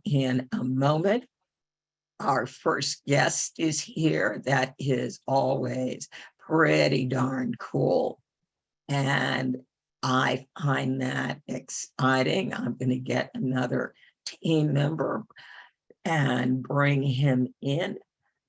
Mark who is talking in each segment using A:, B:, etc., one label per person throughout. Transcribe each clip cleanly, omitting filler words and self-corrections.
A: In a moment, our first guest is here. That is always pretty darn cool. And I find that exciting. I'm going to get another team member and bring him in.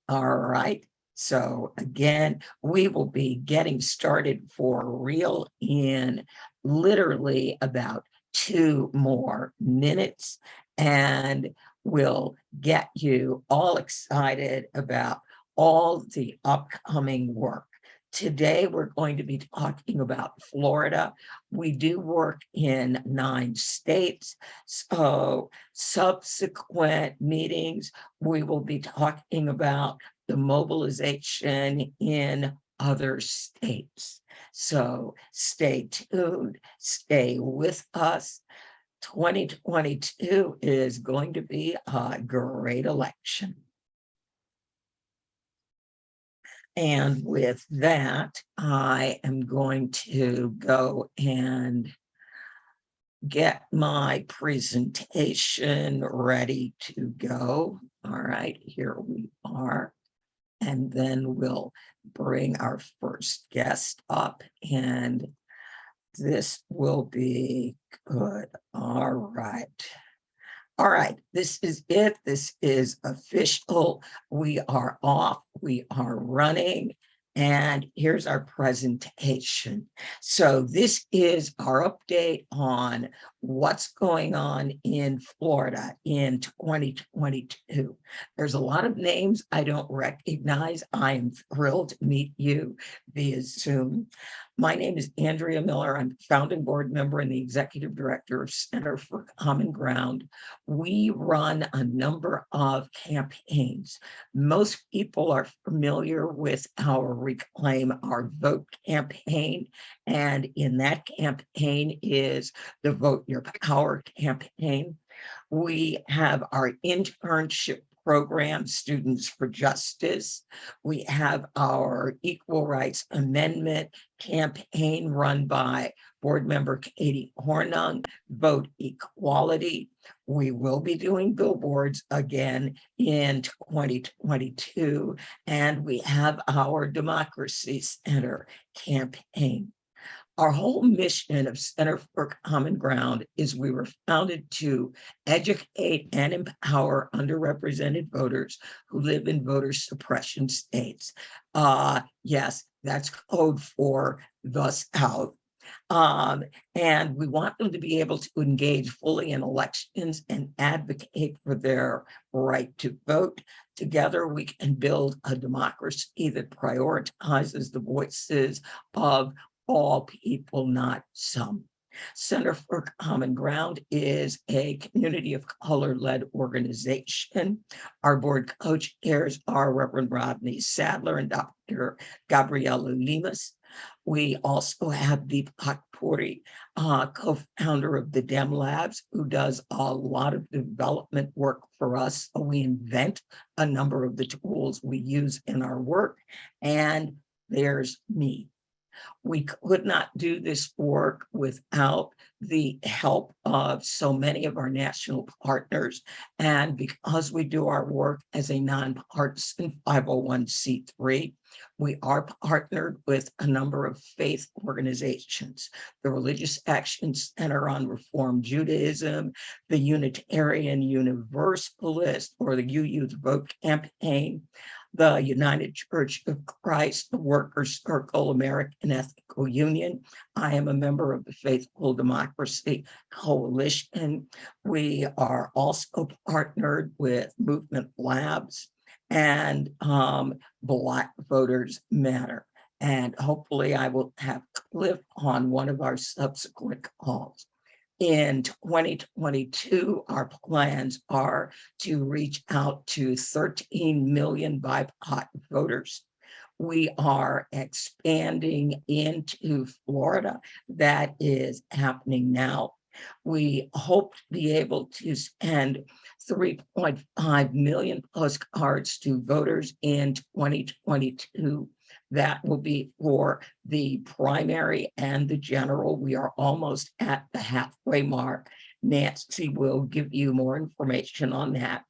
A: All right. So again, we will be getting started for real in literally about 2 more minutes, and we'll get you all excited about all the upcoming work. Today, we're going to be talking about Florida. We do work in 9 states. So subsequent meetings, we will be talking about the mobilization in other states. So stay tuned, stay with us. 2022 is going to be a great election. And with that, I am going to go and get my presentation ready to go. All right, here we are. And then we'll bring our first guest up, and this will be good. All right. All right, this is it. This is official. We are off. We are running. And here's our presentation. So this is our update on what's going on in Florida in 2022. There's a lot of names I don't recognize. I am thrilled to meet you via Zoom. My name is Andrea Miller. I'm founding board member and the executive director of Center for Common Ground. We run a number of campaigns. Most people are familiar with our Reclaim Our Vote campaign, and in that campaign is the Vote Your Power campaign. We have our internship program, Students for Justice. We have our Equal Rights Amendment campaign run by board member Katie Hornung, Vote Equality. We will be doing billboards again in 2022, and we have our Democracy Center campaign. Our whole mission of Center for Common Ground is we were founded to educate and empower underrepresented voters who live in voter suppression states. Yes, that's code for the South. And we want them to be able to engage fully in elections and advocate for their right to vote. Together, we can build a democracy that prioritizes the voices of all people, not some. Center for Common Ground is a community of color-led organization. Our board co-chairs are Reverend Rodney Sadler and Dr. Gabriela Lemus. We also have Deepak Puri, co-founder of the DEM Labs, who does a lot of development work for us. We invent a number of the tools we use in our work. And there's me. We could not do this work without the help of so many of our national partners. And because we do our work as a nonpartisan 501c3, we are partnered with a number of faith organizations, the Religious Action Center on Reform Judaism, the Unitarian Universalist, or the You Youth Vote campaign, the United Church of Christ, the Workers' Circle, American Ethical Union. I am a member of the Faithful Democracy Coalition. We are also partnered with Movement Labs and Black Voters Matter. And hopefully I will have Cliff on one of our subsequent calls. In 2022, our plans are to reach out to 13 million BIPOC voters. We are expanding into Florida. That is happening now. We hope to be able to send 3.5 million postcards to voters in 2022. That will be for the primary and the general. We are almost at the halfway mark. Nancy will give you more information on that.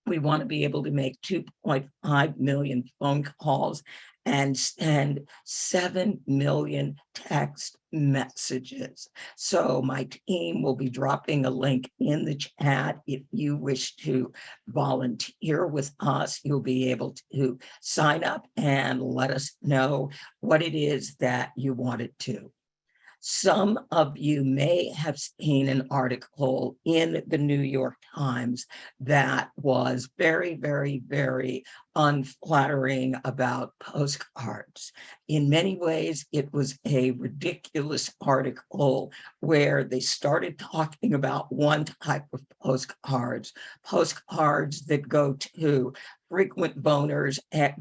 A: We want to be able to make 2.5 million phone calls and send 7 million text messages. So my team will be dropping a link in the chat. If you wish to volunteer with us, you'll be able to sign up and let us know what it is that you wanted to. Some of you may have seen an article in the New York Times that was very, very, very unflattering about postcards. In many ways, it was a ridiculous article where they started talking about one type of postcards that go to frequent voters and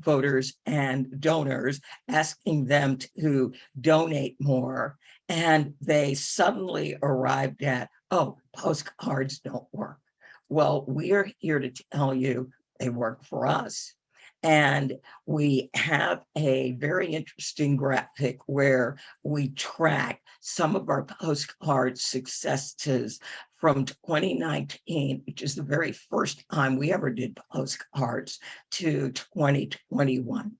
A: donors, asking them to donate more. And they suddenly arrived at, oh, postcards don't work. Well, we're here to tell you they work for us. And we have a very interesting graphic where we track some of our postcard successes from 2019, which is the very first time we ever did postcards, to 2021.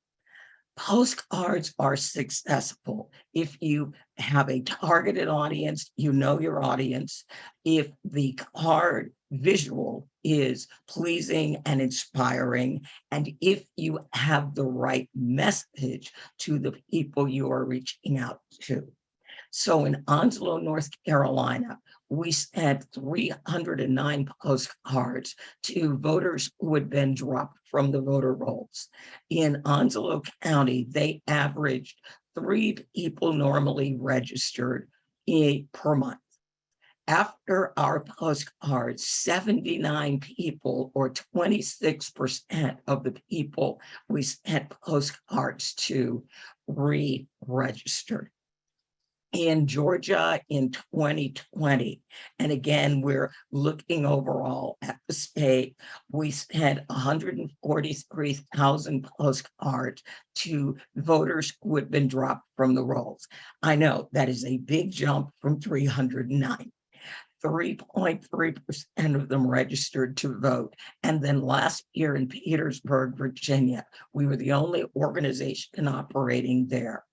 A: Postcards are successful if you have a targeted audience, you know your audience. If the card visual is pleasing and inspiring, and if you have the right message to the people you are reaching out to. So in Onslow, North Carolina, we sent 309 postcards to voters who had been dropped from the voter rolls. In Onslow County, they averaged 3 people normally registered per month. After our postcards, 79 people, or 26% of the people we sent postcards to, re-registered. In Georgia in 2020. And again, we're looking overall at the state. We sent 143,000 postcards to voters who had been dropped from the rolls. I know that is a big jump from 309. 3.3% of them registered to vote. And then last year in Petersburg, Virginia, we were the only organization operating there.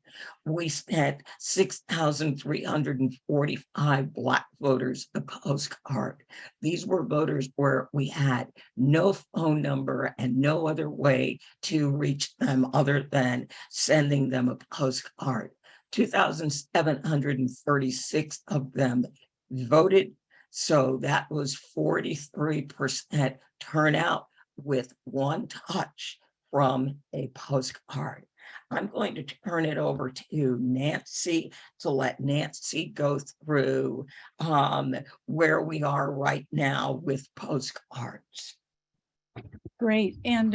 A: We sent 6,345 Black voters a postcard. These were voters where we had no phone number and no other way to reach them other than sending them a postcard. 2,736 of them voted. So that was 43% turnout with one touch from a postcard. I'm going to turn it over to Nancy to let Nancy go through where we are right now with postcards.
B: Great. And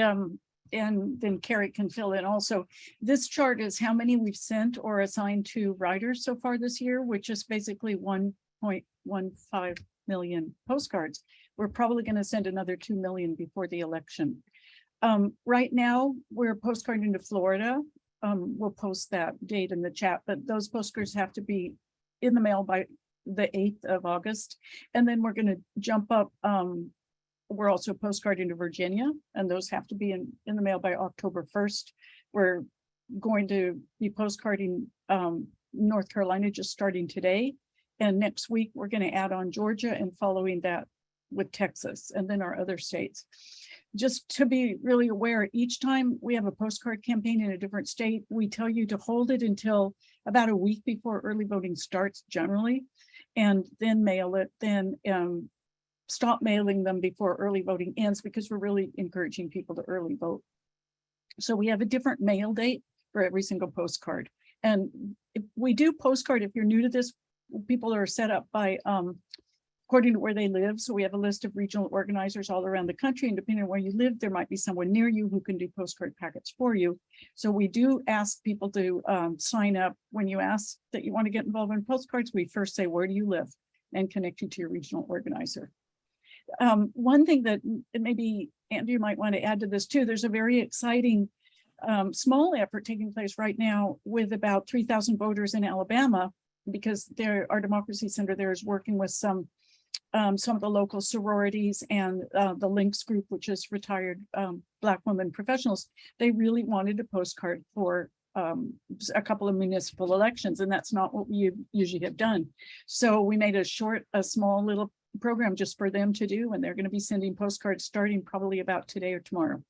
B: then Carrie can fill in also. This chart is how many we've sent or assigned to writers so far this year, which is basically 1.15 million postcards. We're probably going to send another 2 million before the election. Right now, we're postcarding to Florida. We'll post that date in the chat, but those postcards have to be in the mail by the 8th of August. And then we're going to jump up. We're also postcarding to Virginia, and those have to be in the mail by October 1st. We're going to be postcarding North Carolina just starting today. And next week, we're going to add on Georgia and following that with Texas and then our other states. Just to be really aware, each time we have a postcard campaign in a different state, we tell you to hold it until about a week before early voting starts generally, and then mail it, then stop mailing them before early voting ends, because we're really encouraging people to early vote. So we have a different mail date for every single postcard. And if we do postcard, if you're new to this, people are set up by according to where they live. So we have a list of regional organizers all around the country, and depending on where you live, there might be someone near you who can do postcard packets for you. So we do ask people to sign up. When you ask that you want to get involved in postcards, we first say, where do you live? And connect you to your regional organizer. One thing that maybe Andrew might want to add to this too, there's a very exciting small effort taking place right now with about 3,000 voters in Alabama, because our Democracy Center there is working with some some of the local sororities and the Links group, which is retired Black women professionals, they really wanted a postcard for a couple of municipal elections, and that's not what we usually have done. So we made a small little program just for them to do, and they're going to be sending postcards starting probably about today or tomorrow.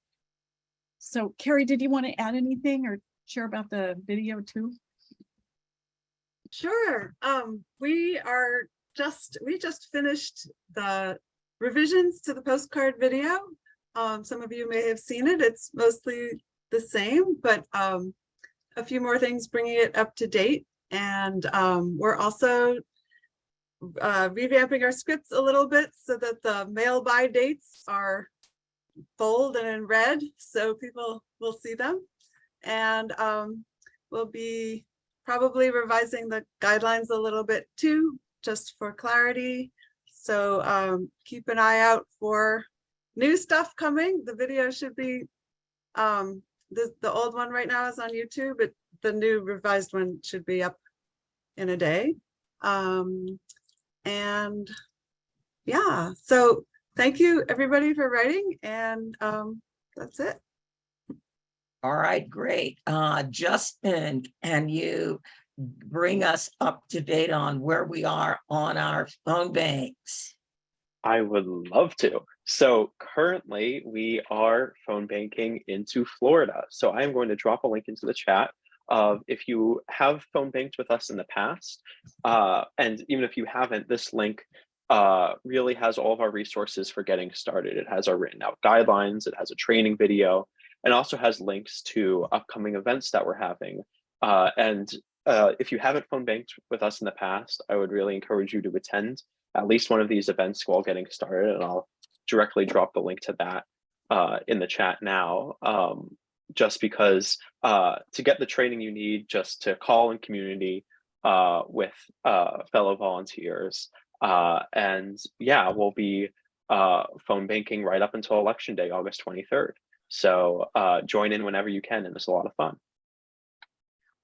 B: So Carrie, did you want to add anything or share about the video too?
C: Sure. We just finished the revisions to the postcard video. Some of you may have seen it. It's mostly the same, but a few more things bringing it up to date. And we're also revamping our scripts a little bit so that the mail by dates are bold and in red, so people will see them. And we'll be probably revising the guidelines a little bit too, just for clarity. So keep an eye out for new stuff coming. The video should be, the old one right now is on YouTube, but the new revised one should be up in a day. And yeah, so thank you everybody for writing, and that's it.
A: All right, great. Justin, can you bring us up to date on where we are on our phone banks?
D: I would love to. So currently we are phone banking into Florida. So I am going to drop a link into the chat of if you have phone banked with us in the past, and even if you haven't, this link really has all of our resources for getting started. It has our written out guidelines, it has a training video, and also has links to upcoming events that we're having. If you haven't phone banked with us in the past, I would really encourage you to attend at least one of these events while getting started, and I'll directly drop the link to that in the chat now, just because to get the training you need just to call in community with fellow volunteers. And yeah, we'll be phone banking right up until Election Day, August 23rd. So join in whenever you can, and it's a lot of fun.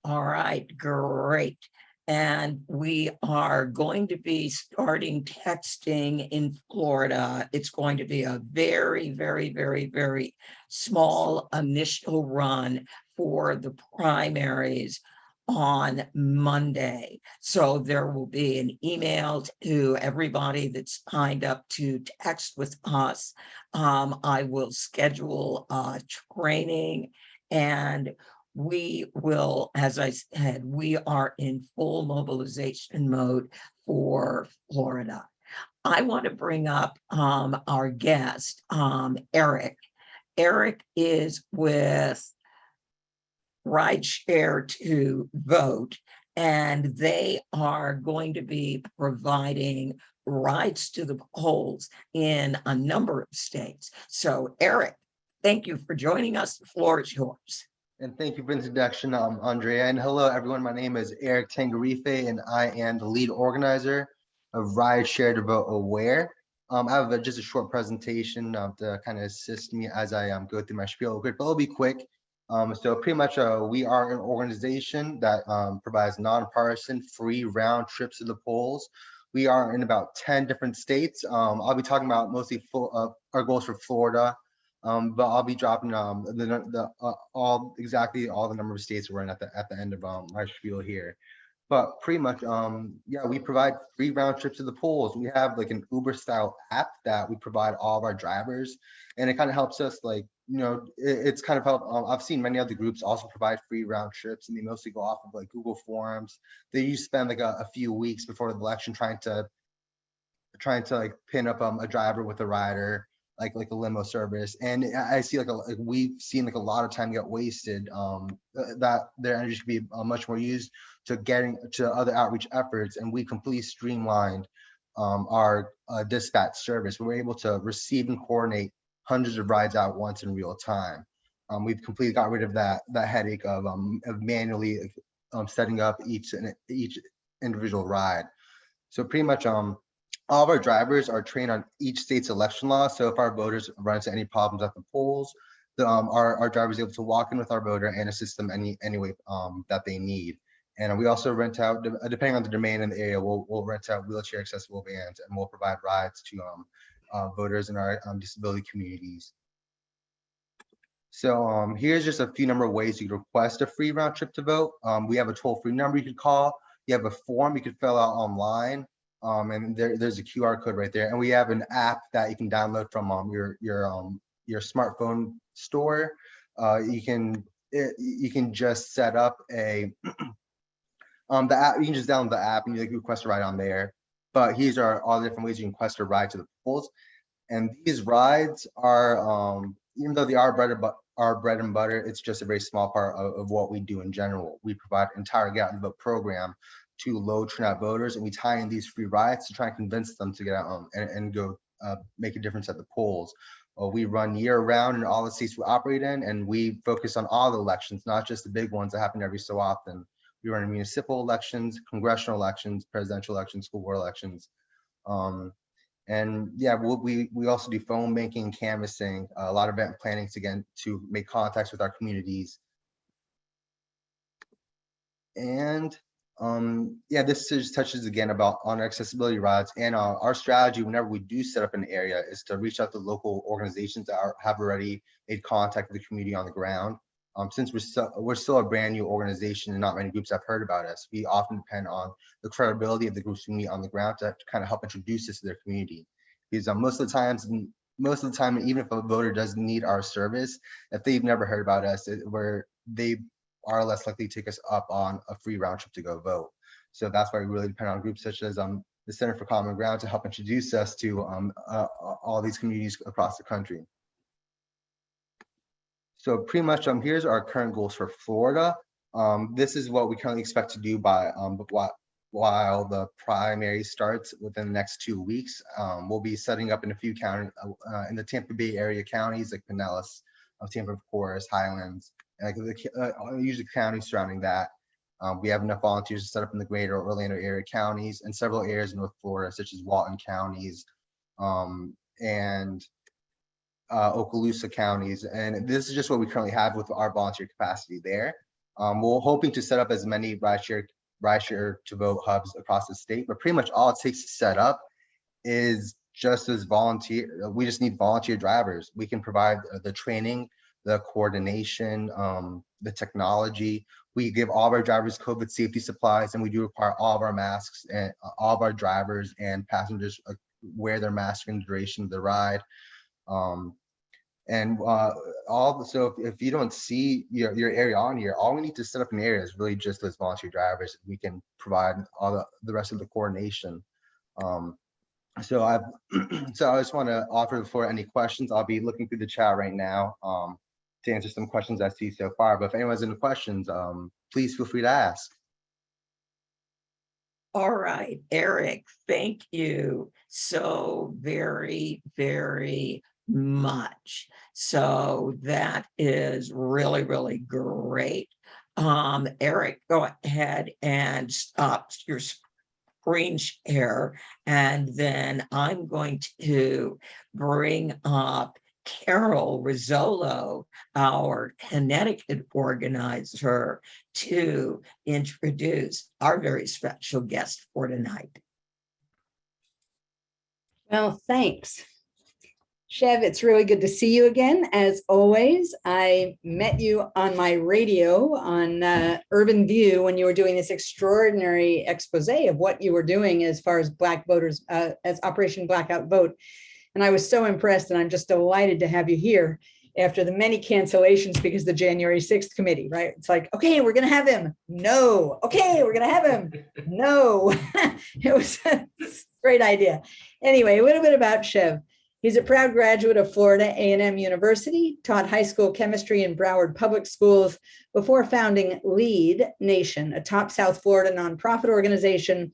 A: All right, great. And we are going to be starting texting in Florida. It's going to be a very, very, very, very small initial run for the primaries on Monday. So there will be an email to everybody that's signed up to text with us. I will schedule a training, and we will, as I said, we are in full mobilization mode for Florida. I want to bring up our guest, Eric. Eric is with Rideshare to Vote, and they are going to be providing rides to the polls in a number of states. So, Eric, thank you for joining us. The floor is yours.
E: And thank you for the introduction, Andrea. And hello, everyone. My name is Eric Tangarife, and I am the lead organizer of Rideshare to Vote Aware. I have just a short presentation to kind of assist me as I go through my spiel, but it'll be quick. So pretty much we are an organization that provides nonpartisan, free round trips to the polls. We are in about 10 different states. I'll be talking about mostly our goals for Florida. But I'll be dropping exactly all the number of states we're in at the end of my spiel here. But pretty much, yeah, we provide free round trips to the polls. We have like an Uber style app that we provide all of our drivers, and it kind of helps us, like, you know, it's kind of helped. I've seen many other groups also provide free round trips, and they mostly go off of like Google Forms. They usually spend like a few weeks before the election trying to like pin up a driver with a rider, like a limo service. And I see like we've seen like a lot of time get wasted, that their energy should be much more used to getting to other outreach efforts. And we completely streamlined our dispatch service. We were able to receive and coordinate hundreds of rides out once in real time. We've completely got rid of that headache of manually setting up each individual ride. So pretty much all of our drivers are trained on each state's election law. So if our voters run into any problems at the polls, our driver is able to walk in with our voter and assist them any way that they need. And we also rent out, depending on the domain in the area, we'll rent out wheelchair accessible vans, and we'll provide rides to voters in our disability communities. So here's just a few number of ways you can request a free round trip to vote. We have a toll-free number you could call. You have a form you could fill out online, and there's a QR code right there. And we have an app that you can download from your smartphone store. You can just set up a the app. You can just download the app and you request a ride on there. But these are all the different ways you can request a ride to the polls. And these rides are, even though they are bread and butter, it's just a very small part of what we do in general. We provide an entire Get Out and Vote program to low turnout voters, and we tie in these free rides to try and convince them to get out and go make a difference at the polls. We run year round in all the states we operate in, and we focus on all the elections, not just the big ones that happen every so often. We run municipal elections, congressional elections, presidential elections, school board elections. And yeah, we also do phone banking, canvassing, a lot of event planning to make contacts with our communities. And yeah, this just touches again about on accessibility rides, and our strategy whenever we do set up an area is to reach out to local organizations that have already made contact with the community on the ground. Since we're still a brand new organization and not many groups have heard about us, we often depend on the credibility of the groups we meet on the ground to kind of help introduce us to their community. Because most of the time, even if a voter doesn't need our service, if they've never heard about us, they are less likely to take us up on a free round trip to go vote. So that's why we really depend on groups such as the Center for Common Ground to help introduce us to all these communities across the country. So pretty much here's our current goals for Florida. This is what we currently expect to do by while the primary starts within the next 2 weeks. We'll be setting up in a few counties in the Tampa Bay area counties like Pinellas, Tampa, of course, Highlands, usually counties surrounding that. We have enough volunteers to set up in the greater Orlando area counties and several areas in North Florida, such as Walton counties and Okaloosa counties. And this is just what we currently have with our volunteer capacity there. We're hoping to set up as many rideshare to vote hubs across the state, but pretty much all it takes to set up is just as volunteer. We just need volunteer drivers. We can provide the training, the coordination, the technology. We give all of our drivers COVID safety supplies, and we do require all of our masks and all of our drivers and passengers wear their mask for the duration of the ride. So if you don't see your area on here, all we need to set up an area is really just those volunteer drivers. We can provide all the rest of the coordination. So I just want to offer the floor any questions. I'll be looking through the chat right now to answer some questions I see so far. But if anyone has any questions, please feel free to ask.
A: All right, Eric, thank you so very, very much. So that is really, really great. Eric, go ahead and stop your screen share, and then I'm going to bring up Carol Rizzolo, our Connecticut organizer, to introduce our very special guest for tonight.
F: Well, thanks. Chev, it's really good to see you again. As always, I met you on my radio on Urban View when you were doing this extraordinary expose of what you were doing as far as Black voters, as Operation Blackout Vote. And I was so impressed, and I'm just delighted to have you here after the many cancellations because the January 6th committee, right? It's like, okay, we're going to have him. No. Okay, we're going to have him. No. It was a great idea. Anyway, a little bit about Chev. He's a proud graduate of Florida A&M University, taught high school chemistry in Broward Public Schools before founding Lead Nation, a top South Florida nonprofit organization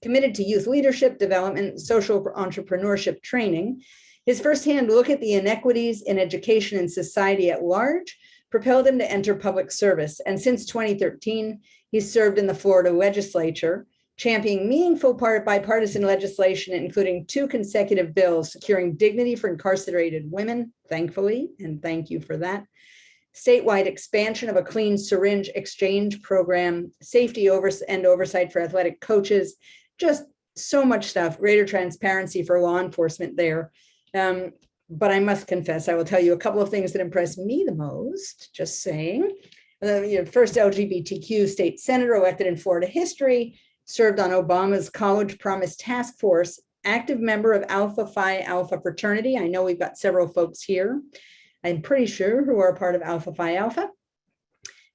F: committed to youth leadership, development, social entrepreneurship training. His firsthand look at the inequities in education and society at large propelled him to enter public service. And since 2013, he's served in the Florida legislature, championing meaningful bipartisan legislation, including 2 consecutive bills securing dignity for incarcerated women, thankfully, and thank you for that, statewide expansion of a clean syringe exchange program, safety and oversight for athletic coaches, just so much stuff, greater transparency for law enforcement there. But I must confess, I will tell you a couple of things that impressed me the most, just saying. First LGBTQ state senator elected in Florida history, served on Obama's College Promise Task Force, active member of Alpha Phi Alpha fraternity. I know we've got several folks here, I'm pretty sure, who are a part of Alpha Phi Alpha.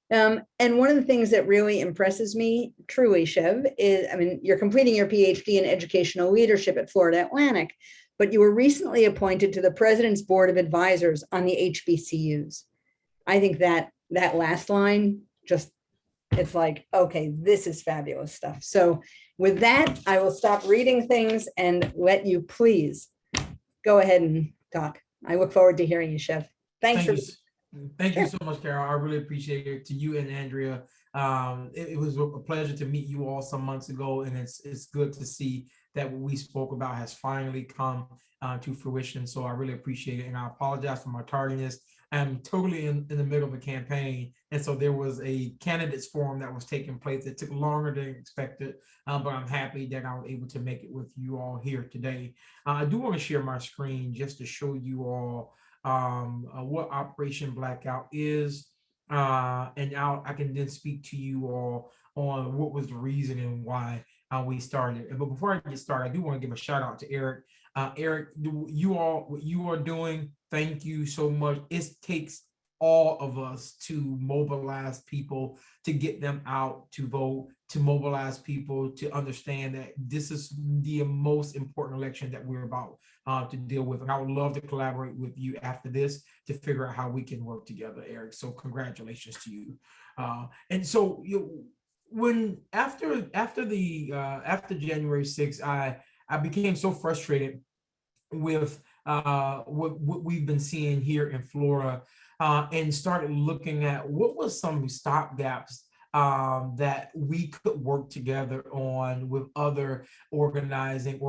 F: And one of the things that really impresses me, truly, Chev, is, I mean, you're completing your PhD in educational leadership at Florida Atlantic, but you were recently appointed to the President's Board of Advisors on the HBCUs. I think that last line, just, it's like, okay, this is fabulous stuff. So with that, I will stop reading things and let you please go ahead and talk. I look forward to hearing you, Chev. Thanks for.
G: Thank you so much, Carol. I really appreciate it. To you and Andrea, it was a pleasure to meet you all some months ago, and it's good to see that what we spoke about has finally come to fruition. So I really appreciate it, and I apologize for my tardiness. I'm totally in the middle of a campaign, and so there was a candidates forum that was taking place that took longer than expected, but I'm happy that I was able to make it with you all here today. I do want to share my screen just to show you all what Operation Blackout is, and I can then speak to you all on what was the reason and why we started. But before I get started, I do want to give a shout out to Eric. Eric, what you are doing, thank you so much. It takes all of us to mobilize people, to get them out to vote, to mobilize people to understand that this is the most important election that we're about to deal with. And I would love to collaborate with you after this to figure out how we can work together, Eric. So congratulations to you. And so when after January 6th, I became so frustrated with what we've been seeing here in Florida, and started looking at what was some stopgaps that we could work together on with other organizations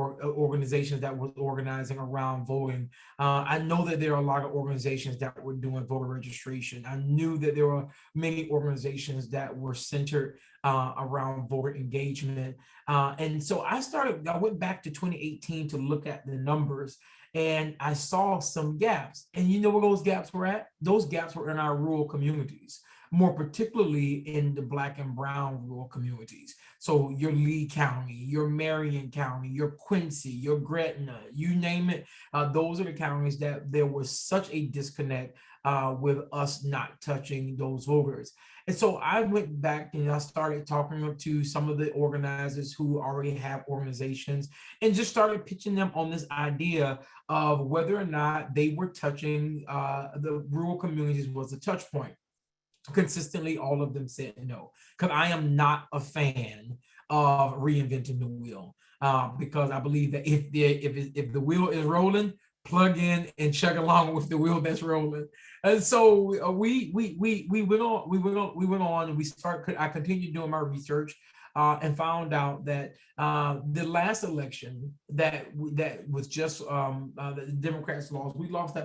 G: that was organizing around voting. I know that there are a lot of organizations that were doing voter registration. I knew that there were many organizations that were centered around voter engagement. And so I went back to 2018 to look at the numbers, and I saw some gaps. And you know where those gaps were at? Those gaps were in our rural communities, more particularly in the Black and brown rural communities. So your Lee County, your Marion County, your Quincy, your Gretna, you name it. Those are the counties that there was such a disconnect with us not touching those voters. And so I went back and I started talking to some of the organizers who already have organizations, and just started pitching them on this idea of whether or not they were touching the rural communities was a touch point. Consistently, all of them said no, because I am not a fan of reinventing the wheel, because I believe that if the wheel is rolling, plug in and chug along with the wheel that's rolling. And so we went on and I continued doing my research, and found out that the last election that was just the Democrats lost, we lost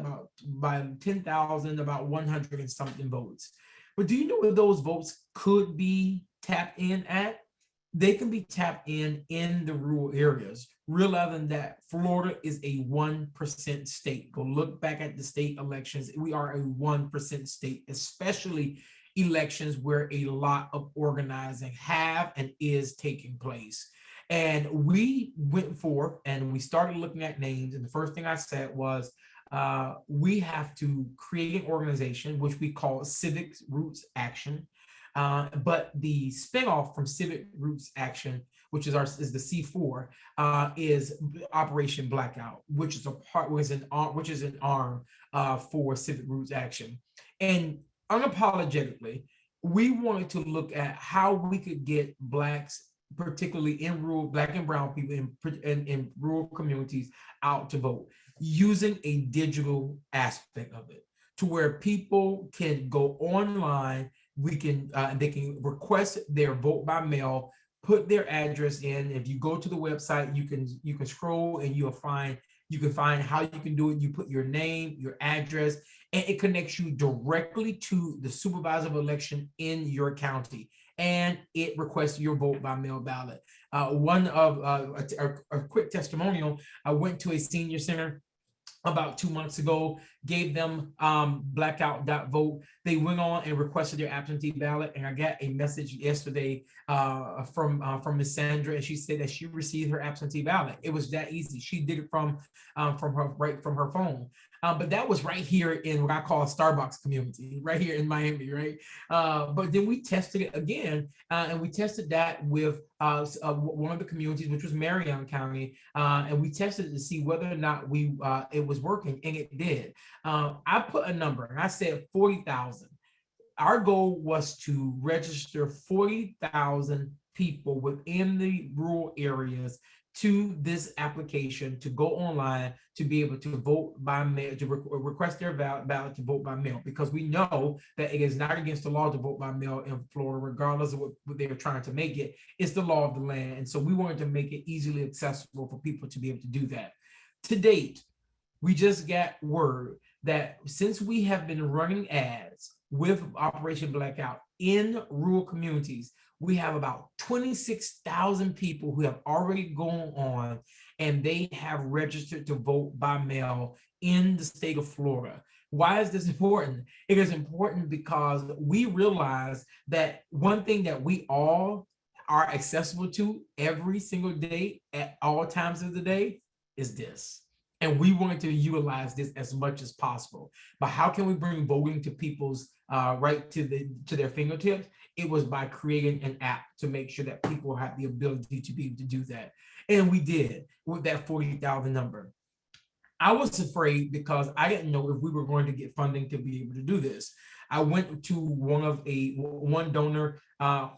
G: by 10,000, about 100 and something votes. But do you know where those votes could be tapped in at? They can be tapped in the rural areas, realizing that Florida is a 1% state. Go look back at the state elections. We are a 1% state, especially elections where a lot of organizing have and is taking place. And we went forth and we started looking at names. And the first thing I said was, we have to create an organization, which we call Civic Roots Action. But the spinoff from Civic Roots Action, which is the C4, is Operation Blackout, which is an arm for Civic Roots Action. And unapologetically, we wanted to look at how we could get Blacks, particularly in rural Black and brown people in rural communities, out to vote using a digital aspect of it, to where people can go online. They can request their vote by mail, put their address in. If you go to the website, you can scroll and you can find how you can do it. You put your name, your address, and it connects you directly to the supervisor of election in your county, and it requests your vote by mail ballot. One of a quick testimonial, I went to a senior center about 2 months ago, gave them blackout.vote. They went on and requested their absentee ballot, and I got a message yesterday from Miss Sandra, and she said that she received her absentee ballot. It was that easy. She did it from her phone. But that was right here in what I call a Starbucks community, right here in Miami, right? But then we tested it again, and we tested that with one of the communities, which was Marion County, and we tested it to see whether or not it was working, and it did. I put a number, and I said 40,000. Our goal was to register 40,000 people within the rural areas to this application, to go online, to be able to vote by mail, to request their ballot to vote by mail, because we know that it is not against the law to vote by mail in Florida, regardless of what they're trying to make it. It's the law of the land. And so we wanted to make it easily accessible for people to be able to do that. To date, we just got word that since we have been running ads with Operation Blackout in rural communities, we have about 26,000 people who have already gone on and they have registered to vote by mail in the state of Florida. Why is this important? It is important because we realize that one thing that we all are accessible to every single day at all times of the day is this. And we wanted to utilize this as much as possible. But how can we bring voting to people's right to their fingertips? It was by creating an app to make sure that people have the ability to be able to do that. And we did with that 40,000 number. I was afraid because I didn't know if we were going to get funding to be able to do this. I went to one donor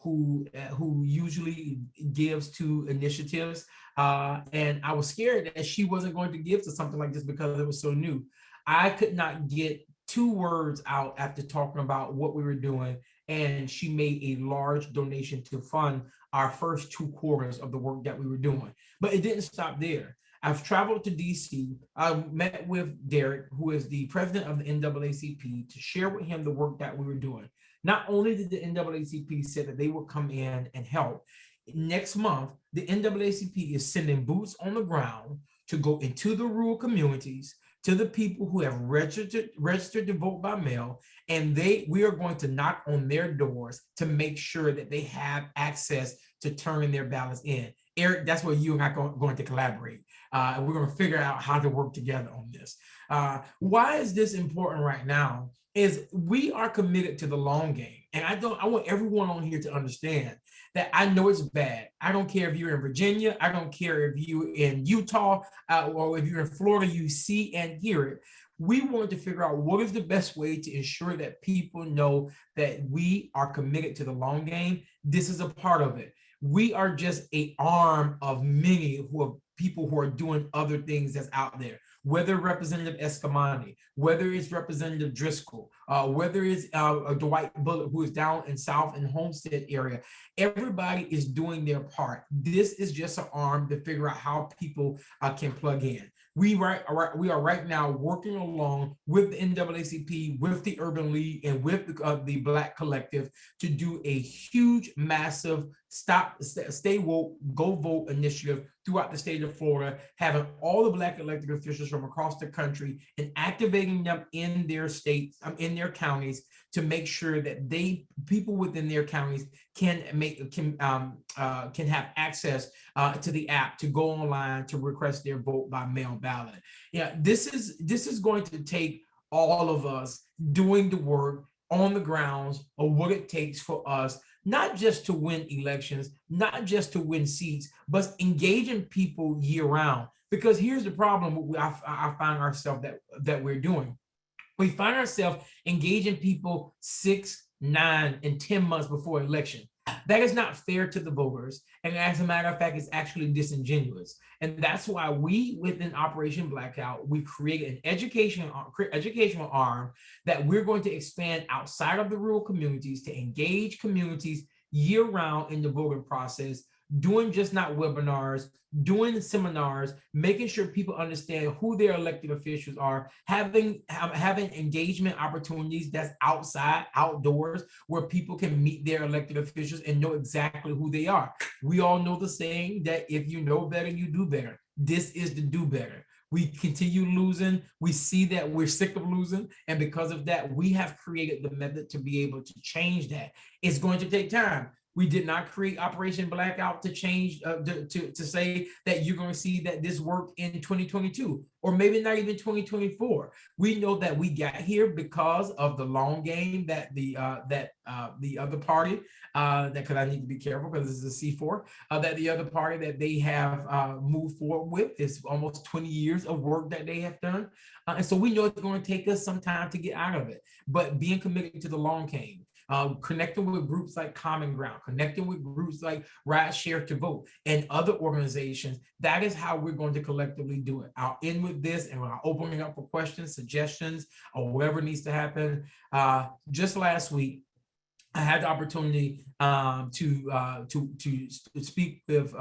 G: who usually gives to initiatives, and I was scared that she wasn't going to give to something like this because it was so new. I could not get 2 words out after talking about what we were doing, and she made a large donation to fund our first 2 quarters of the work that we were doing. But it didn't stop there. I've traveled to DC. I met with Derek, who is the president of the NAACP, to share with him the work that we were doing. Not only did the NAACP say that they would come in and help, next month, the NAACP is sending boots on the ground to go into the rural communities, to the people who have registered to vote by mail, and we are going to knock on their doors to make sure that they have access to turn their ballots in. Eric, that's where you and I are going to collaborate. And we're going to figure out how to work together on this. Why is this important right now? Is we are committed to the long game. And I want everyone on here to understand that I know it's bad. I don't care if you're in Virginia. I don't care if you're in Utah or if you're in Florida, you see and hear it. We want to figure out what is the best way to ensure that people know that we are committed to the long game. This is a part of it. We are just an arm of many people who are doing other things that's out there, whether Representative Escamani, whether it's Representative Driscoll, whether it's Dwight Bullitt, who is down in South and Homestead area. Everybody is doing their part. This is just an arm to figure out how people can plug in. We are right now working along with the NAACP, with the Urban League, and with the Black Collective to do a huge, massive Stay Woke, Go Vote initiative throughout the state of Florida, having all the Black elected officials from across the country and activating them in their states, in their counties, to make sure that people within their counties can have access to the app to go online to request their vote by mail ballot. Yeah, this is going to take all of us doing the work on the grounds of what it takes for us, not just to win elections, not just to win seats, but engaging people year round. Because here's the problem I find ourselves that we're doing. We find ourselves engaging people 6, 9, and 10 months before election. That is not fair to the voters. And as a matter of fact, it's actually disingenuous. And that's why we, within Operation Blackout, we created an educational arm that we're going to expand outside of the rural communities to engage communities year round in the voting process, doing just not webinars, doing seminars, making sure people understand who their elected officials are, having engagement opportunities that's outdoors, where people can meet their elected officials and know exactly who they are. We all know the saying that if you know better, you do better. This is to do better. We continue losing. We see that we're sick of losing. And because of that, we have created the method to be able to change that. It's going to take time. We did not create Operation Blackout to change, to say that you're going to see that this worked in 2022, or maybe not even 2024. We know that we got here because of the long game that the other party, because I need to be careful because this is a C4, that the other party that they have moved forward with is almost 20 years of work that they have done. And so we know it's going to take us some time to get out of it, but being committed to the long game. Connecting with groups like Common Ground, connecting with groups like Ride Share to Vote and other organizations, that is how we're going to collectively do it. I'll end with this and I'll open it up for questions, suggestions, or whatever needs to happen. Just last week, I had the opportunity to speak with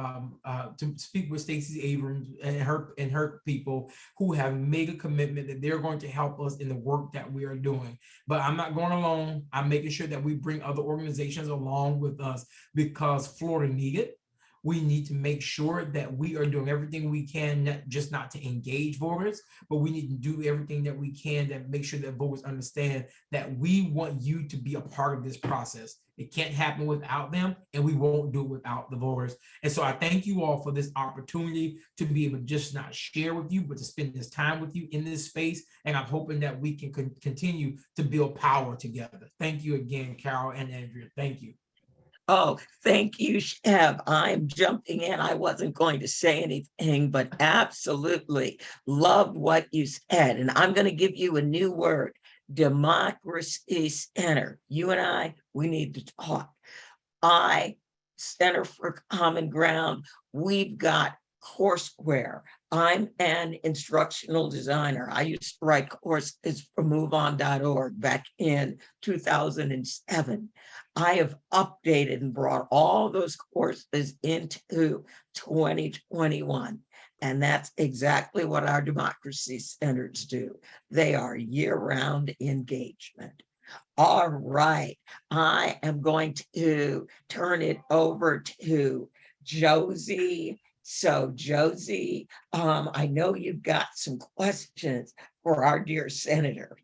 G: Stacey Abrams and her people, who have made a commitment that they're going to help us in the work that we are doing. But I'm not going alone. I'm making sure that we bring other organizations along with us, because Florida needs it. We need to make sure that we are doing everything we can, not to engage voters, but we need to do everything that we can to make sure that voters understand that we want you to be a part of this process. It can't happen without them, and we won't do it without the voters. And so I thank you all for this opportunity to be able to just not share with you, but to spend this time with you in this space. And I'm hoping that we can continue to build power together. Thank you again, Carol and Andrea. Thank you.
A: Oh, thank you, Chev. I'm jumping in. I wasn't going to say anything, but absolutely loved what you said. And I'm going to give you a new word, democracy center. You and I, we need to talk. Center for Common Ground, we've got courseware. I'm an instructional designer. I used to write courses for MoveOn.org back in 2007. I have updated and brought all those courses into 2021. And that's exactly what our democracy centers do. They are year-round engagement. All right, I am going to turn it over to Josie. So Josie, I know you've got some questions for our dear senator.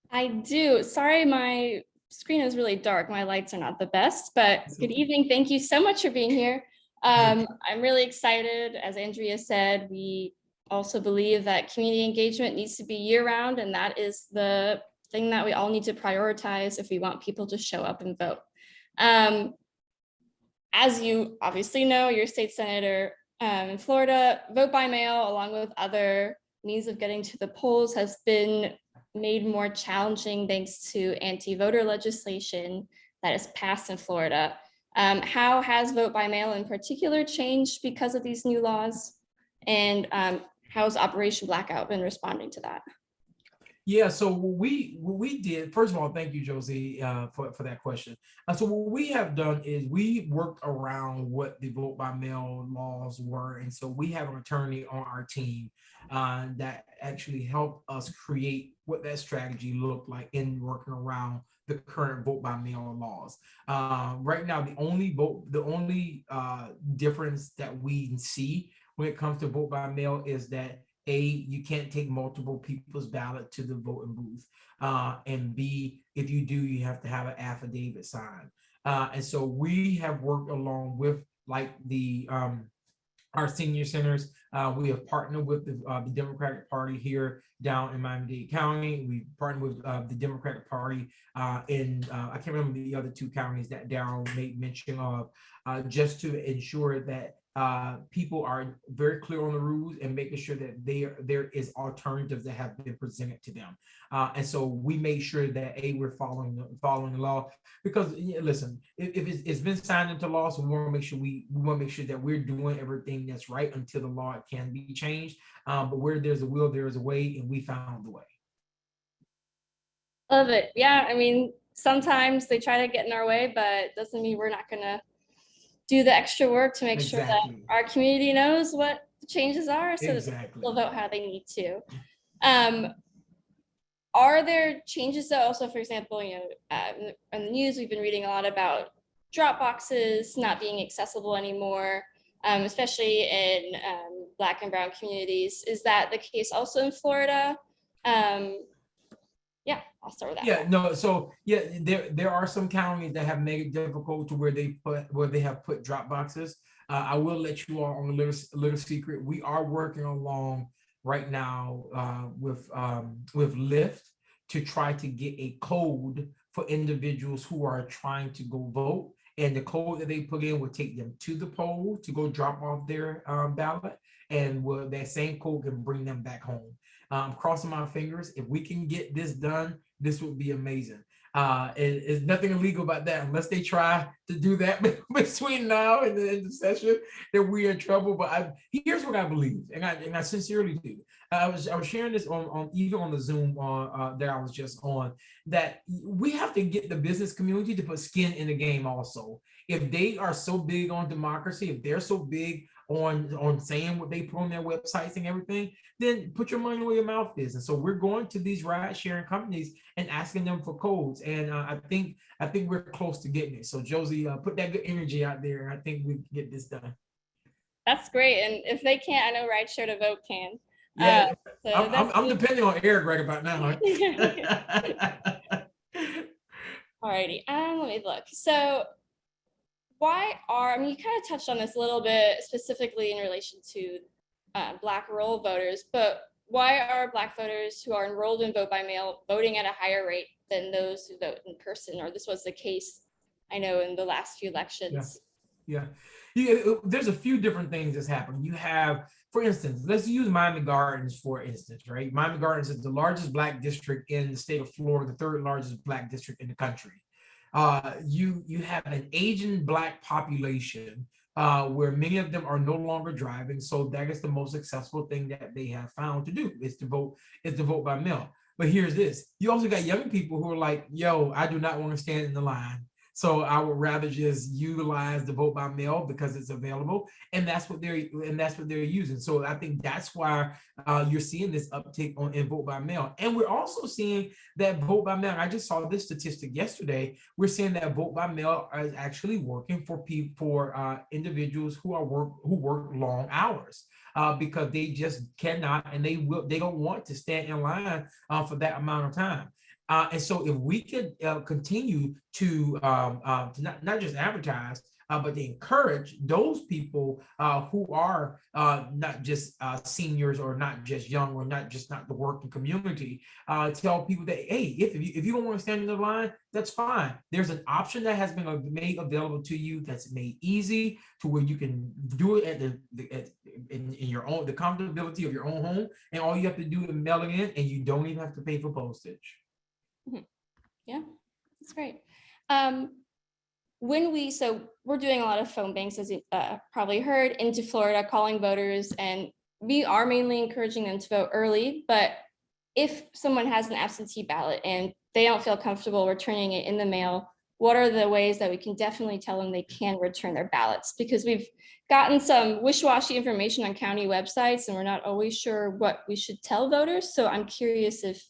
H: I do. Sorry, my screen is really dark. My lights are not the best, but good evening. Thank you so much for being here. I'm really excited. As Andrea said, we also believe that community engagement needs to be year-round, and that is the thing that we all need to prioritize if we want people to show up and vote. As you obviously know, your state senator in Florida, vote by mail, along with other means of getting to the polls, has been made more challenging thanks to anti-voter legislation that is passed in Florida. How has vote by mail in particular changed because of these new laws? And how has Operation Blackout been responding to that?
G: Yeah, so what we did, first of all, thank you, Josie, for that question. So what we have done is we worked around what the vote by mail laws were. And so we have an attorney on our team that actually helped us create what that strategy looked like in working around the current vote by mail laws. Right now, the only difference that we see when it comes to vote by mail is that you can't take multiple people's ballot to the voting booth. And B, if you do, you have to have an affidavit signed. And so we have worked along with like our senior centers. We have partnered with the Democratic Party here down in Miami-Dade County. We partnered with the Democratic Party in, I can't remember the other two counties that Darryl made mention of, just to ensure that people are very clear on the rules and making sure that there is alternatives that have been presented to them. And so we made sure that we're following the law, because listen, if it's been signed into law, so we want to make sure that we're doing everything that's right until the law can be changed. But where there's a will, there is a way, and we found the way.
H: Love it. Yeah, I mean, sometimes they try to get in our way, but it doesn't mean we're not gonna do the extra work to make sure
G: Exactly.
H: that our community knows what the changes are, so that
G: Exactly.
H: people vote how they need to. Are there changes though? Also, for example, you know, in the news, we've been reading a lot about drop boxes not being accessible anymore, especially in Black and brown communities. Is that the case also in Florida? Yeah, I'll start with that.
G: Yeah, no, so yeah, there are some counties that have made it difficult to where they have put drop boxes. I will let you all on a little secret. We are working along right now with Lyft to try to get a code for individuals who are trying to go vote. And the code that they put in will take them to the poll to go drop off their ballot. And that same code can bring them back home. Crossing my fingers, if we can get this done, this would be amazing. It's nothing illegal about that unless they try to do that between now and the end of session, that we're in trouble. But here's what I believe, and I sincerely do. I was sharing this on even on the Zoom that I was just on, that we have to get the business community to put skin in the game also. If they are so big on democracy, if they're so big on saying what they put on their websites and everything, then put your money where your mouth is. And so we're going to these ride sharing companies and asking them for codes. And I think we're close to getting it. So Josie, put that good energy out there. I think we can get this done.
H: That's great. And if they can't, I know Ride Share to Vote can.
G: Yeah,
H: So
G: I'm depending on Eric right about now.
H: Alrighty, let me look. So I mean, you kind of touched on this a little bit specifically in relation to Black rural voters, but why are Black voters who are enrolled in vote by mail voting at a higher rate than those who vote in person? Or this was the case, I know, in the last few elections.
G: Yeah. There's a few different things that's happened. You have, for instance, let's use Miami Gardens, for instance, right? Miami Gardens is the largest Black district in the state of Florida, the third largest Black district in the country. You have an aging Black population where many of them are no longer driving. So that is the most successful thing that they have found to do, is to vote by mail. But here's this. You also got young people who are like, yo, I do not want to stand in the line. So I would rather just utilize the vote by mail because it's available, and that's what they're using. So I think that's why you're seeing this uptick in vote by mail, and we're also seeing that vote by mail. I just saw this statistic yesterday. We're seeing that vote by mail is actually working for individuals who work long hours. Because they just cannot, and they don't want to stand in line for that amount of time. And so if we could continue to not just advertise, but to encourage those people who are not just seniors, or not just young, or not the working community, tell people that, hey, if you don't want to stand in the line, that's fine. There's an option that has been made available to you that's made easy to where you can do it in your own, the comfortability of your own home, and all you have to do is mail it in, and you don't even have to pay for postage.
H: Yeah, that's great. So we're doing a lot of phone banks, as you probably heard, into Florida, calling voters, and we are mainly encouraging them to vote early. But if someone has an absentee ballot and they don't feel comfortable returning it in the mail, what are the ways that we can definitely tell them they can return their ballots? Because we've gotten some wishy-washy information on county websites, and we're not always sure what we should tell voters. So I'm curious if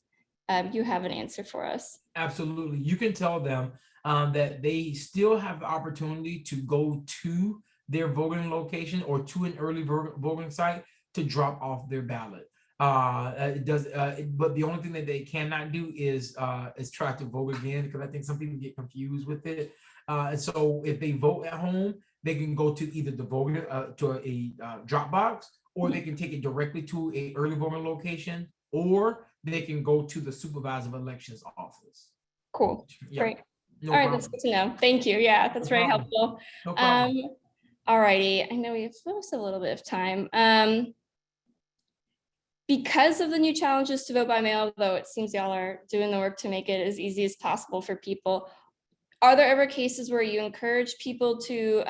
H: you have an answer for us.
G: Absolutely. You can tell them that they still have the opportunity to go to their voting location or to an early voting site to drop off their ballot. But the only thing that they cannot do is try to vote again, because I think some people get confused with it. And so if they vote at home, they can go to either the voting to a drop box, or they can take it directly to a early voting location, or they can go to the supervisor of elections office.
H: Cool.
G: Yeah.
H: Great.
G: No
H: All right,
G: problem.
H: that's good to know. Thank you. Yeah, that's very
G: problem.
H: helpful.
G: No problem.
H: All righty. I know we have just a little bit of time. Because of the new challenges to vote by mail, though it seems y'all are doing the work to make it as easy as possible for people, are there ever cases where you encourage people to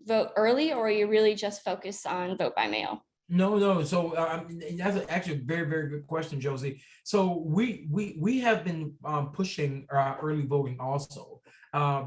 H: vote early, or are you really just focused on vote by mail?
G: No. So that's actually a very, very good question, Josie. So we have been pushing early voting also,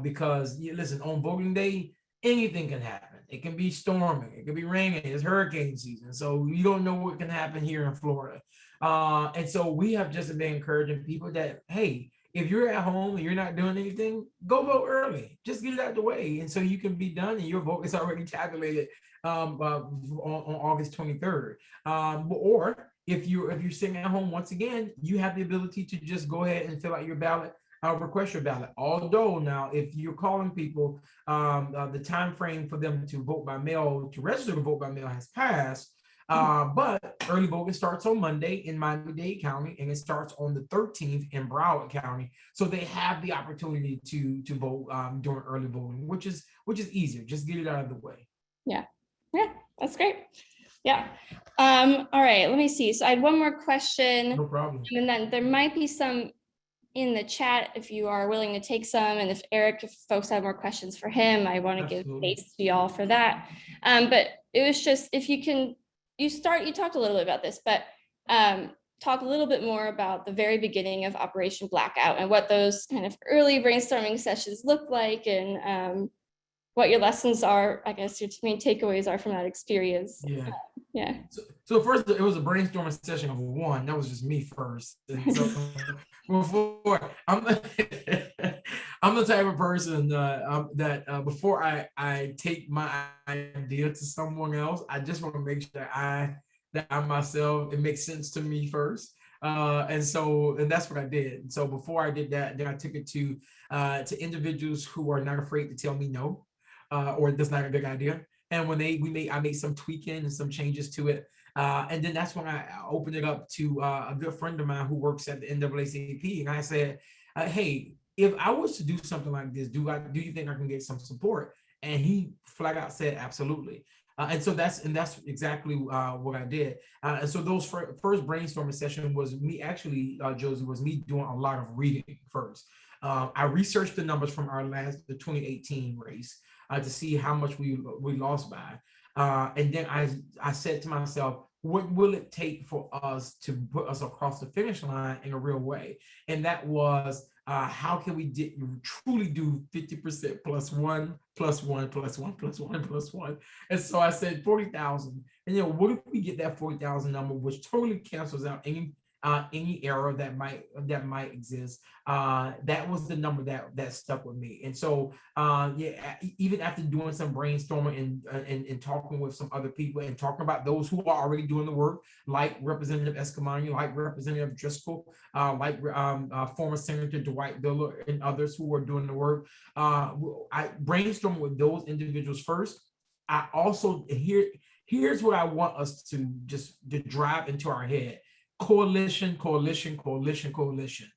G: because listen, on voting day, anything can happen. It can be storming, it can be raining, it's hurricane season. So you don't know what can happen here in Florida. And so we have just been encouraging people that, hey, if you're at home and you're not doing anything, go vote early. Just get it out of the way. And so you can be done and your vote is already calculated on August 23rd. Or if you're sitting at home, once again, you have the ability to just go ahead and fill out your ballot, request your ballot. Although now, if you're calling people, the time frame for them to vote by mail, to register to vote by mail has passed. But early voting starts on Monday in Miami-Dade County, and it starts on the 13th in Broward County. So they have the opportunity to vote during early voting, which is easier. Just get it out of the way.
H: Yeah, that's great. Yeah. All right, let me see. So I had one more question.
G: No problem.
H: And then there might be some in the chat if you are willing to take some. And if folks have more questions for him, I want to give space to y'all for that. But it was just, if you can, you talked a little bit about this, but talk a little bit more about the very beginning of Operation Blackout and what those kind of early brainstorming sessions look like, and what your lessons are, I guess your main takeaways are from that experience.
G: Yeah. So first, it was a brainstorming session of one. That was just me first. And so before, I'm the type of person that before I take my idea to someone else, I just want to make sure that I myself, it makes sense to me first. And that's what I did. And so before I did that, then I took it to individuals who are not afraid to tell me no, or that's not a good idea. And when I made some tweaking and some changes to it. And then that's when I opened it up to a good friend of mine who works at the NAACP. And I said, hey, if I was to do something like this, do you think I can get some support? And he flat out said, absolutely. And so that's exactly what I did. And so those first brainstorming session was me, actually, Josie, was me doing a lot of reading first. I researched the numbers from the 2018 race to see how much we lost by. And then I said to myself, what will it take for us to put us across the finish line in a real way? And that was, how can we truly do 50% plus one, plus one, plus one, plus one, plus one? And so I said 40,000. And what if we get that 40,000 number, which totally cancels out any error that might exist? That was the number that stuck with me. And so even after doing some brainstorming and talking with some other people and talking about those who are already doing the work, like Representative Escamani, like Representative Driscoll, like former Senator Dwight Diller, and others who are doing the work, I brainstormed with those individuals first. I also, here's what I want us to drive into our head. Coalition, coalition, coalition, coalition.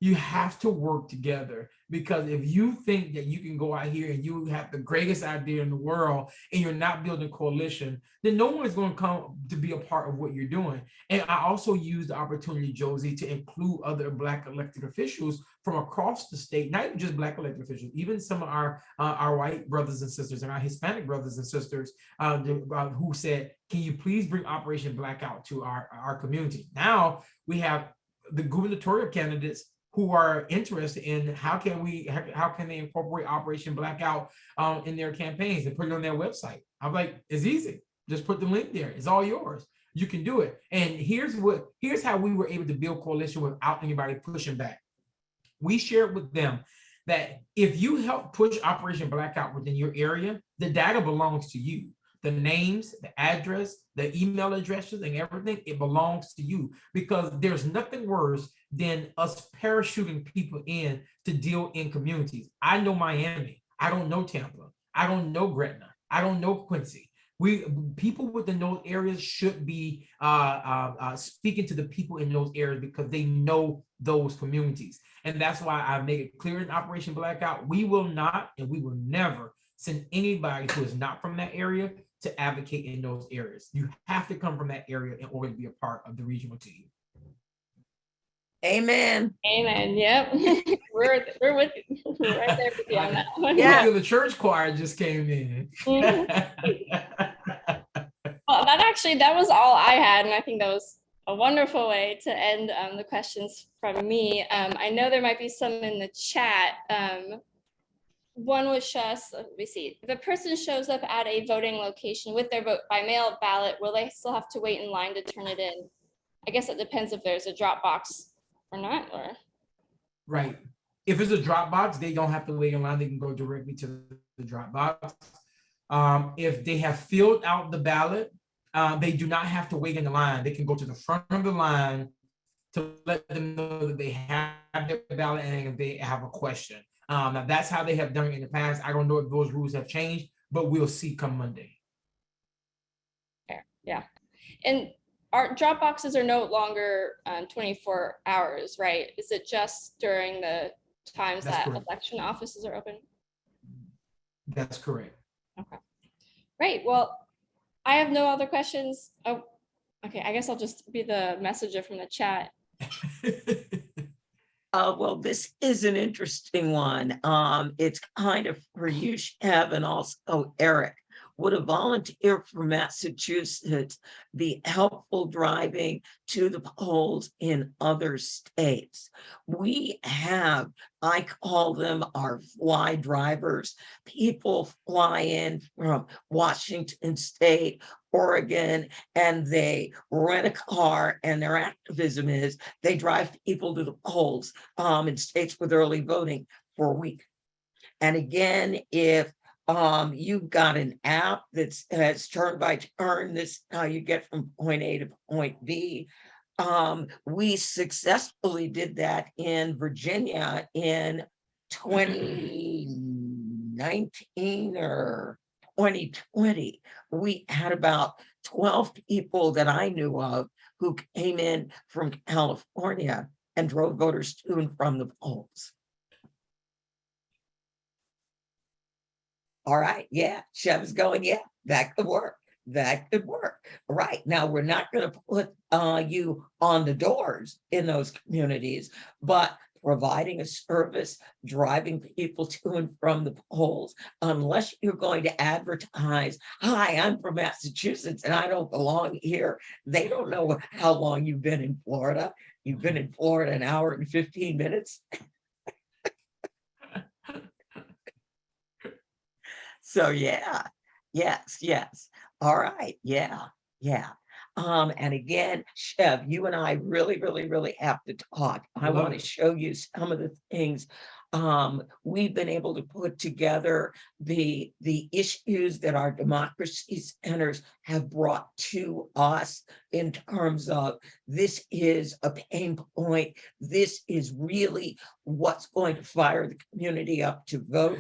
G: You have to work together, because if you think that you can go out here and you have the greatest idea in the world and you're not building coalition, then no one is going to come to be a part of what you're doing. And I also used the opportunity, Josie, to include other Black elected officials from across the state, not even just Black elected officials, even some of our white brothers and sisters and our Hispanic brothers and sisters who said, can you please bring Operation Blackout to our community? Now we have the gubernatorial candidates who are interested in how can they incorporate Operation Blackout in their campaigns and put it on their website. I'm like, it's easy. Just put the link there. It's all yours. You can do it. And here's how we were able to build coalition without anybody pushing back. We shared with them that if you help push Operation Blackout within your area, the data belongs to you. The names, the address, the email addresses, and everything, it belongs to you, because there's nothing worse than us parachuting people in to deal in communities. I know Miami. I don't know Tampa. I don't know Gretna. I don't know Quincy. People within those areas should be speaking to the people in those areas, because they know those communities. And that's why I made it clear in Operation Blackout, we will not and we will never send anybody who is not from that area to advocate in those areas. You have to come from that area in order to be a part of the regional team.
A: Amen.
H: Amen. Yep. we're with you. We're right there with you on that one.
A: Yeah.
G: The church choir just came in.
H: Well, that was all I had, and I think that was a wonderful way to end the questions from me. I know there might be some in the chat. one was just, let me see, if a person shows up at a voting location with their vote by mail ballot, will they still have to wait in line to turn it in? I guess it depends if there's a drop box or not, or.
G: Right. If it's a drop box, they don't have to wait in line. They can go directly to the drop box. If they have filled out the ballot, they do not have to wait in the line. They can go to the front of the line to let them know that they have their ballot and if they have a question. Now that's how they have done it in the past. I don't know if those rules have changed, but we'll see come Monday.
H: Yeah. And our drop boxes are no longer 24 hours, right? Is it just during the times
G: That's
H: that
G: correct.
H: election offices are open?
G: That's correct.
H: Okay. Great. Well, I have no other questions. Oh, okay. I guess I'll just be the messenger from the chat.
A: Well, this is an interesting one. It's kind of for you, Shev, and also Eric. Would a volunteer from Massachusetts be helpful driving to the polls in other states? We have, I call them our fly drivers. People fly in from Washington State, Oregon, and they rent a car, and their activism is they drive people to the polls in states with early voting for a week. And again, if you've got an app that's turn by turn, this how you get from point A to point B. We successfully did that in Virginia in 2019 or 2020. We had about 12 people that I knew of who came in from California and drove voters to and from the polls. All right, yeah, Shev's going, yeah, that could work. That could work. Right, now we're not going to put you on the doors in those communities, but providing a service, driving people to and from the polls, unless you're going to advertise, hi, I'm from Massachusetts and I don't belong here. They don't know how long you've been in Florida. You've been in Florida an hour and 15 minutes. So yeah, yes. All right, yeah. And again, Shev, you and I really have to talk. I want to show you some of the things we've been able to put together, the issues that our democracy centers have brought to us in terms of this is a pain point. This is really what's going to fire the community up to vote.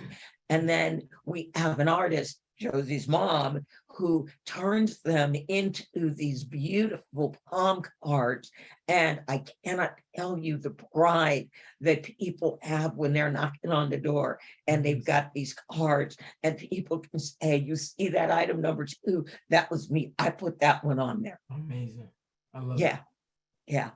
A: And then we have an artist, Josie's mom, who turns them into these beautiful palm cards. And I cannot tell you the pride that people have when they're knocking on the door and they've got these cards and people can say, you see that item number 2, that was me. I put that one on there.
G: Amazing. I love
A: it. Yeah.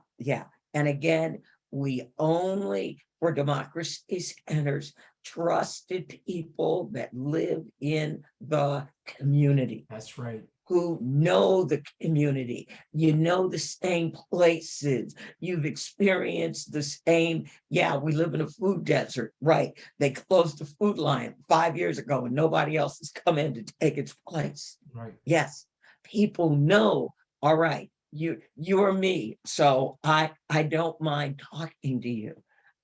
A: And again, we only, for democracy centers, trusted people that live in the community.
G: That's right.
A: Who know the community, you know the same places, you've experienced the same, we live in a food desert, right? They closed the Food Lion 5 years ago and nobody else has come in to take its place.
G: Right.
A: Yes, people know, all right, you're me, so I don't mind talking to you.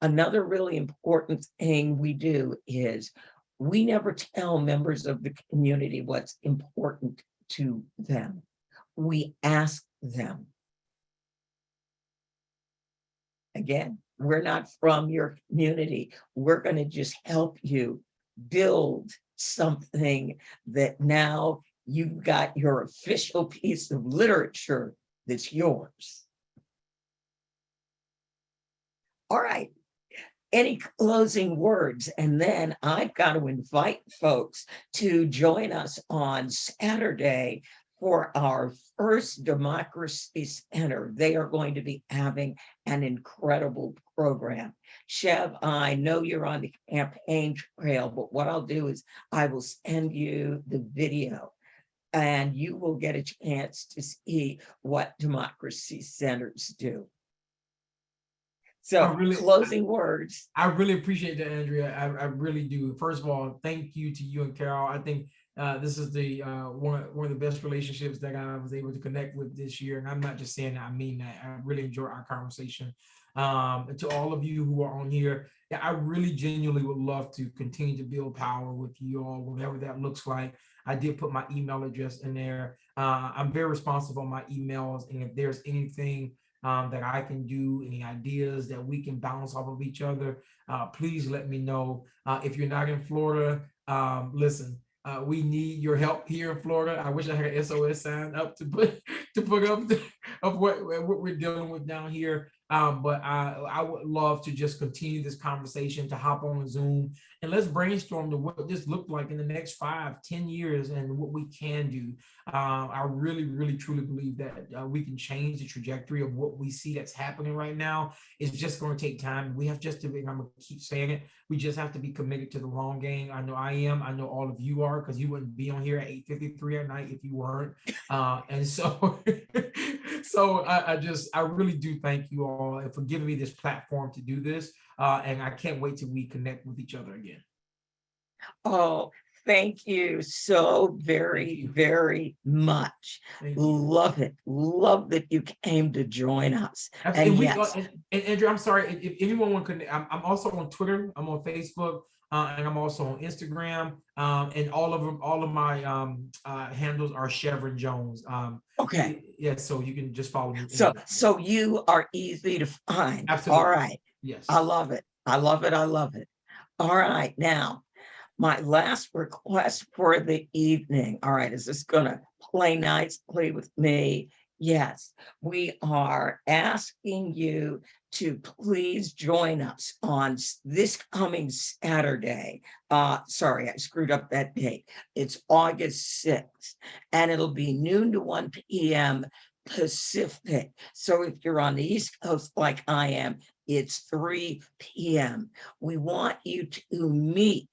A: Another really important thing we do is we never tell members of the community what's important to them. We ask them. Again, we're not from your community. We're going to just help you build something that now you've got your official piece of literature that's yours. All right. Any closing words? And then I've got to invite folks to join us on Saturday for our first Democracy Center. They are going to be having an incredible program. Shev, I know you're on the campaign trail, but what I'll do is I will send you the video and you will get a chance to see what democracy centers do. So
G: really-
A: closing words.
G: I really appreciate that, Andrea. I really do. First of all, thank you to you and Carol. I think this is the one of the best relationships that I was able to connect with this year. And I'm not just saying that, I mean that. I really enjoy our conversation. And to all of you who are on here, yeah, I really genuinely would love to continue to build power with you all, whatever that looks like. I did put my email address in there. I'm very responsive on my emails. And if there's anything that I can do, any ideas that we can bounce off of each other, please let me know. If you're not in Florida, listen, we need your help here in Florida. I wish I had an SOS sign up to put up of what we're dealing with down here. But I would love to just continue this conversation, to hop on a Zoom and let's brainstorm to what this looked like in the next 5-10 years and what we can do. I really, really, truly believe that we can change the trajectory of what we see that's happening right now. It's just going to take time. We have just to, and I'm going to keep saying it, we just have to be committed to the long game. I know I am. I know all of you are, because you wouldn't be on here at 8:53 at night if you weren't. And so, I really do thank you all for giving me this platform to do this. And I can't wait till we connect with each other again.
A: Oh, thank you so very, very much.
G: Thank you.
A: Love it. Love that you came to join us.
G: And
A: yes,
G: and Andrew, I'm sorry, if anyone want to, I'm also on Twitter, I'm on Facebook, and I'm also on Instagram, and all of my handles are Chevron Jones.
A: okay.
G: Yeah, so you can just follow me.
A: So you are easy to find.
G: Absolutely.
A: All right.
G: Yes.
A: I love it. I love it. I love it. All right. Now, my last request for the evening. All right. Is this going to play nicely with me? Yes. We are asking you to please join us on this coming Saturday. Sorry, I screwed up that date. It's August 6th, and it'll be noon to 1 p.m. Pacific. So if you're on the East Coast like I am, it's 3 p.m. We want you to meet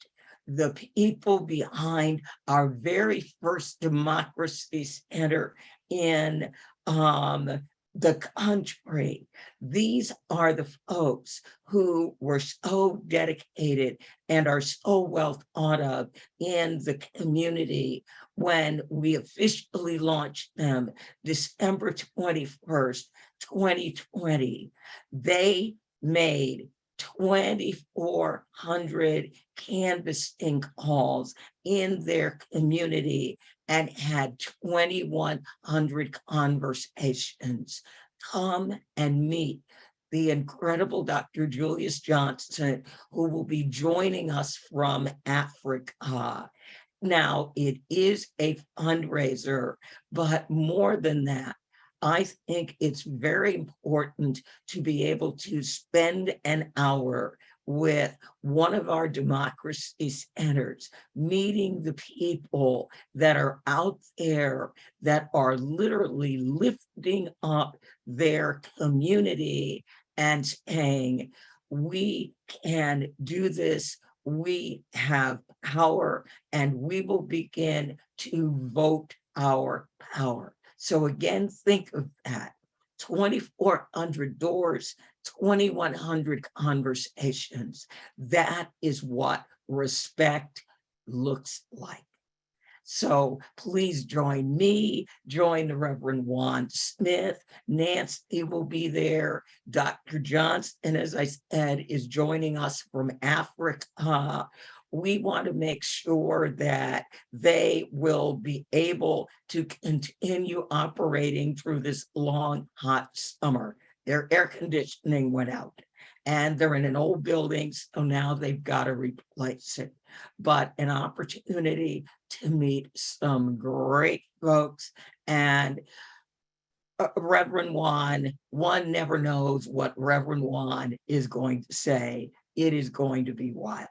A: the people behind our very first democracy center in the country. These are the folks who were so dedicated and are so well thought of in the community when we officially launched them December 21st, 2020. They made 2,400 canvassing calls in their community and had 2,100 conversations. Come and meet the incredible Dr. Julius Johnson, who will be joining us from Africa. Now, it is a fundraiser, but more than that, I think it's very important to be able to spend an hour with one of our democracy centers, meeting the people that are out there that are literally lifting up their community and saying, we can do this, we have power, and we will begin to vote our power. So again, think of that. 2,400 doors, 2,100 conversations. That is what respect looks like. So please join me, join the Reverend Juan Smith. Nancy will be there. Dr. Johnson, as I said, is joining us from Africa. We want to make sure that they will be able to continue operating through this long, hot summer. Their air conditioning went out and they're in an old building, so now they've got to replace it. But an opportunity to meet some great folks. And Reverend Juan, one never knows what Reverend Juan is going to say. It is going to be wild.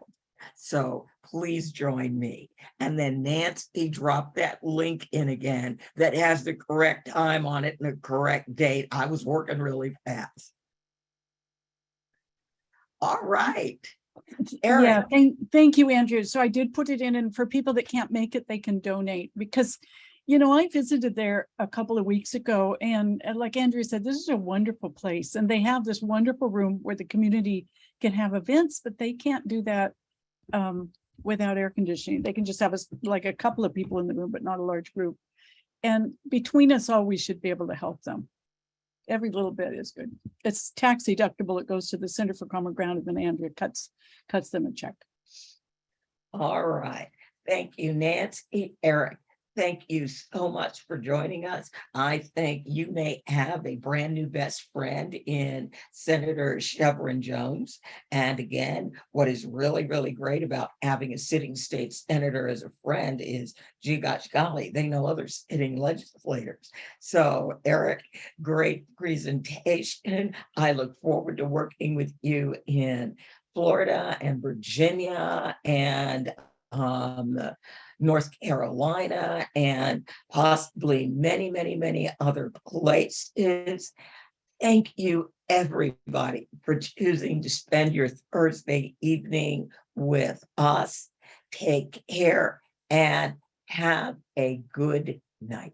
A: So please join me. And then Nancy dropped that link in again that has the correct time on it and the correct date. I was working really fast. All right.
B: Yeah, thank you, Andrew. So I did put it in, and for people that can't make it, they can donate, because You know, I visited there a couple of weeks ago, and like Andrea said, this is a wonderful place, and they have this wonderful room where the community can have events, but they can't do that without air conditioning. They can just have like a couple of people in the room, but not a large group. And between us all, we should be able to help them. Every little bit is good. It's tax deductible. It goes to the Center for Common Ground, and then Andrea cuts them a check.
A: All right. Thank you, Nancy. Eric, thank you so much for joining us. I think you may have a brand new best friend in Senator Chevron Jones. And again, what is really, really great about having a sitting state senator as a friend is, gee gosh golly, they know other sitting legislators. So Eric, great presentation. I look forward to working with you in Florida and Virginia and North Carolina and possibly many, many, many other places. Thank you, everybody, for choosing to spend your Thursday evening with us. Take care and have a good night.